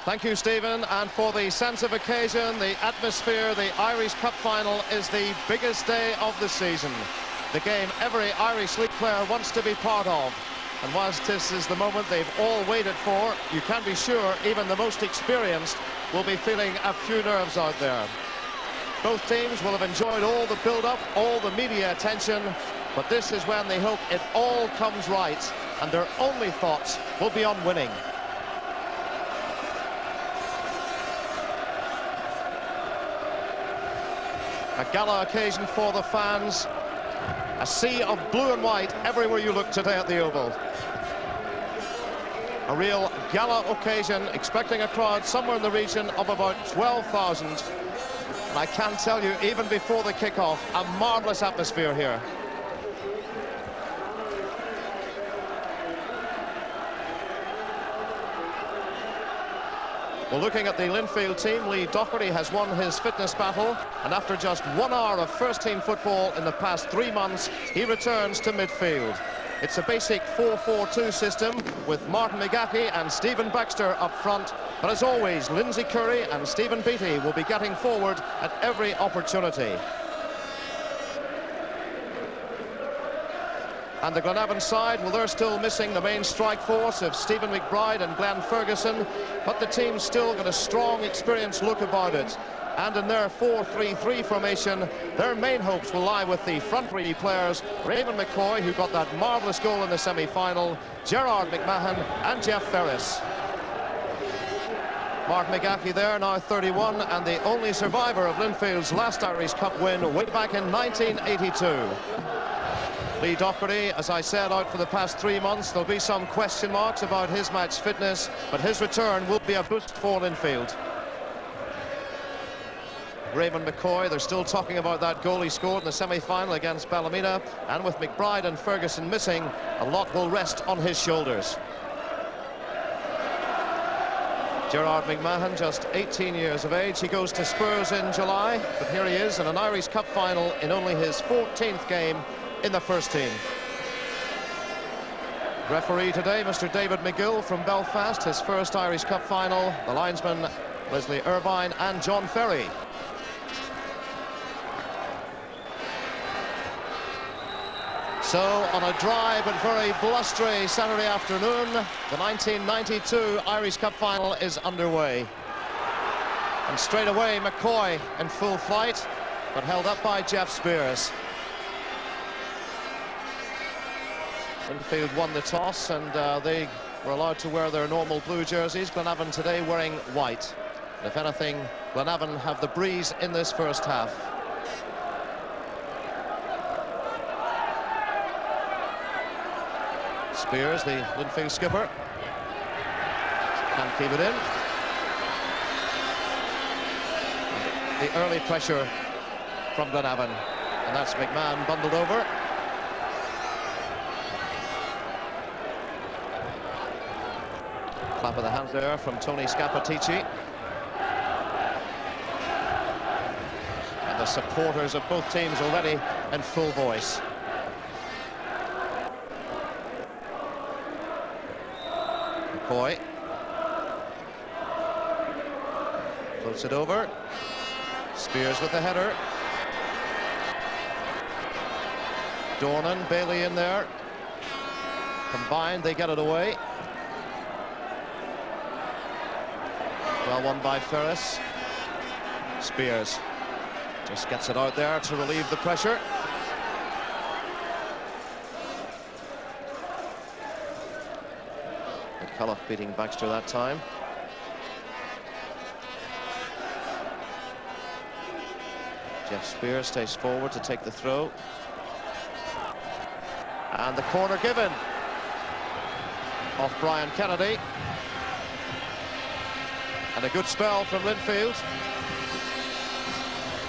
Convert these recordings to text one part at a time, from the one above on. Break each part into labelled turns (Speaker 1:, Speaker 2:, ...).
Speaker 1: Thank you, Stephen. And for the sense of occasion, the atmosphere, the Irish Cup final is the biggest day of the season. The game every Irish League player wants to be part of. And whilst this is the moment they've all waited for, you can be sure even the most experienced will be feeling a few nerves out there. Both teams will have enjoyed all the build-up, all the media attention, but this is when they hope it all comes right, and their only thoughts will be on winning. A gala occasion for the fans. A sea of blue and white everywhere you look today at the Oval. A real gala occasion, expecting a crowd somewhere in the region of about 12,000. And I can tell you, even before the kickoff, a marvellous atmosphere here. Well, looking at the Linfield team, Lee Doherty has won his fitness battle, and after just 1 hour of first-team football in the past 3 months, he returns to midfield. It's a basic 4-4-2 system with Martin McGahey and Stephen Baxter up front, but as always, Lindsay Curry and Stephen Beattie will be getting forward at every opportunity. And the Glenavon side, well, they're still missing the main strike force of Stephen McBride and Glenn Ferguson, but the team's still got a strong, experienced look about it. And in their 4-3-3 formation, their main hopes will lie with the front three players, Raymond McCoy, who got that marvellous goal in the semi-final, Gerard McMahon and Jeff Ferris. Mark McGahey there, now 31, and the only survivor of Linfield's last Irish Cup win way back in 1982. Lee Doherty, as I said, out for the past 3 months. There'll be some question marks about his match fitness, but his return will be a boost for Linfield. Raymond McCoy, they're still talking about that goal he scored in the semi-final against Ballymena, and with McBride and Ferguson missing, a lot will rest on his shoulders. Gerard McMahon, just 18 years of age. He goes to Spurs in July, but here he is in an Irish Cup final in only his 14th game in the first team. Referee today, Mr. David McGill from Belfast, his first Irish Cup final. The linesman, Leslie Irvine and John Ferry. So, on a dry but very blustery Saturday afternoon, the 1992 Irish Cup final is underway. And straight away, McCoy in full flight, but held up by Jeff Spears. Linfield won the toss, and they were allowed to wear their normal blue jerseys. Glenavon today wearing white. And if anything, Glenavon have the breeze in this first half. Spears, the Linfield skipper, can't keep it in. The early pressure from Glenavon, and that's McMahon bundled over. Clap of the hands there from Tony Scapatici. And the supporters of both teams already in full voice. McCoy floats it over. Spears with the header. Dornan, Bailey in there. Combined, they get it away. Well won by Ferris. Spears just gets it out there to relieve the pressure. McCullough beating Baxter that time. Jeff Spears stays forward to take the throw. And the corner given off Brian Kennedy. And a good spell from Linfield.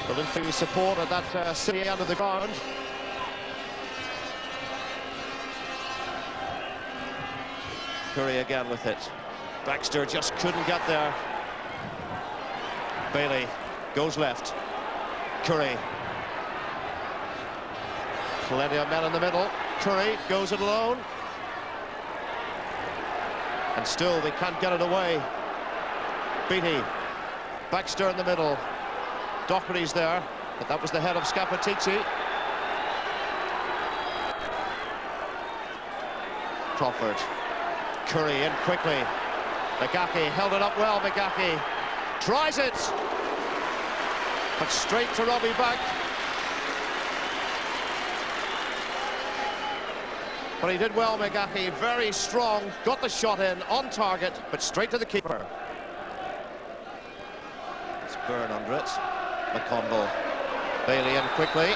Speaker 1: The Linfield support at that city end of the ground. Curry again with it. Baxter just couldn't get there. Bailey goes left. Curry. Plenty of men in the middle. Curry goes it alone. And still they can't get it away. Beattie. Baxter in the middle. Doherty's there, but that was the head of Scappaticci. Crawford. Curry in quickly. Magaki held it up well. Magaki tries it, but straight to Robbie back. But he did well, Magaki, very strong, got the shot in, on target, but straight to the keeper. It's Byrne under it. McConville. Bailey in quickly,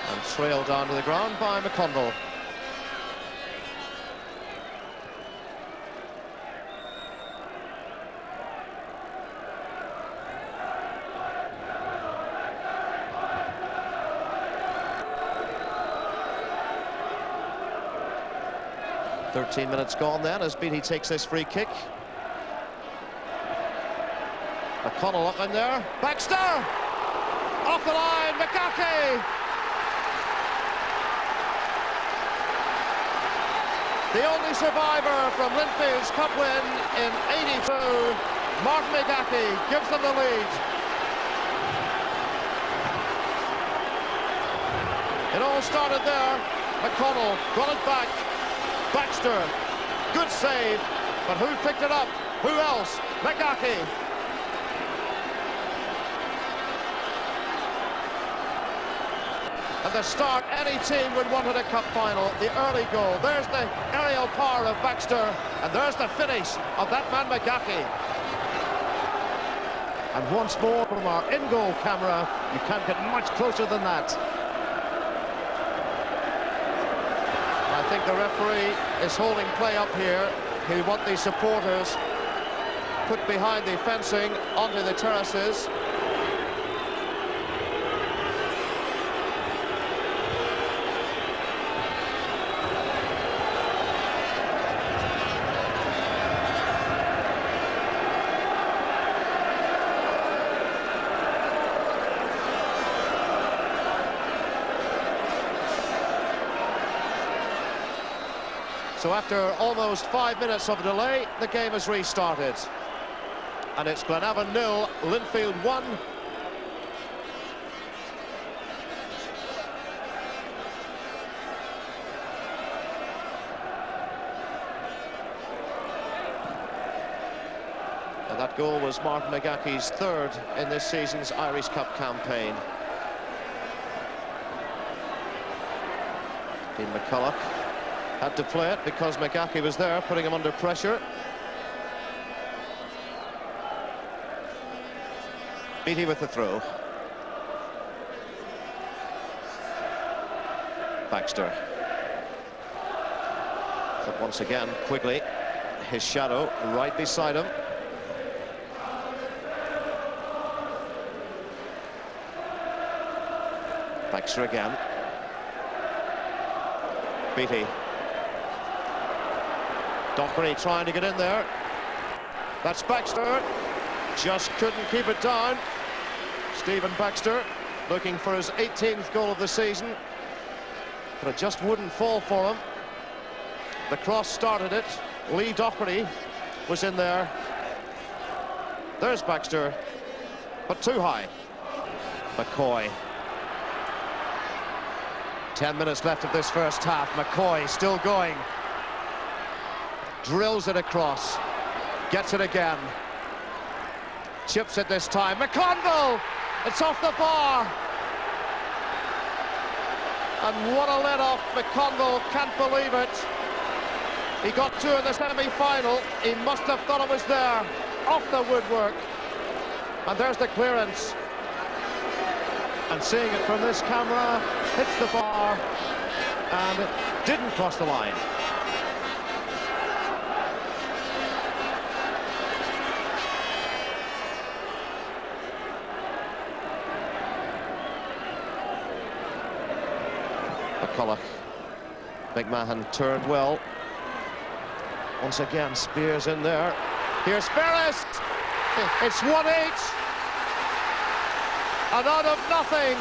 Speaker 1: and trailed down to the ground by McConville. "13 minutes gone then as Beattie takes this free kick. McConnell up in there. Baxter! Off the line, Magaki! The only survivor from Linfield's cup win in '82, Martin Magaki gives them the lead. It all started there. McConnell got it back. Baxter, good save, but who picked it up? Who else? Magaki. At the start, any team would want at a cup final. The early goal, there's the aerial power of Baxter, and there's the finish of that man Magaki. And once more from our in-goal camera, you can't get much closer than that. I think the referee is holding play up here. He want the supporters put behind the fencing onto the terraces. So after almost 5 minutes of delay, the game has restarted. And it's Glenavon 0, Linfield 1. And that goal was Martin Magaki's third in this season's Irish Cup campaign. Dean McCulloch had to play it because Magaki was there, putting him under pressure. Beattie with the throw. Baxter. But once again, Quigley, his shadow right beside him. Baxter again. Beattie. Doherty trying to get in there. That's Baxter. Just couldn't keep it down. Stephen Baxter looking for his 18th goal of the season. But it just wouldn't fall for him. The cross started it. Lee Doherty was in there. There's Baxter, but too high. McCoy. 10 minutes left of this first half. McCoy still going. Drills it across, gets it again, chips it this time. McConville, it's off the bar. And what a let-off. McConville can't believe it. He got two in the semi-final. He must have thought it was there, off the woodwork. And there's the clearance. And seeing it from this camera, hits the bar and it didn't cross the line. McCulloch. McMahon turned well. Once again, Spears in there. Here's Ferris. It's 1-8. And out of nothing,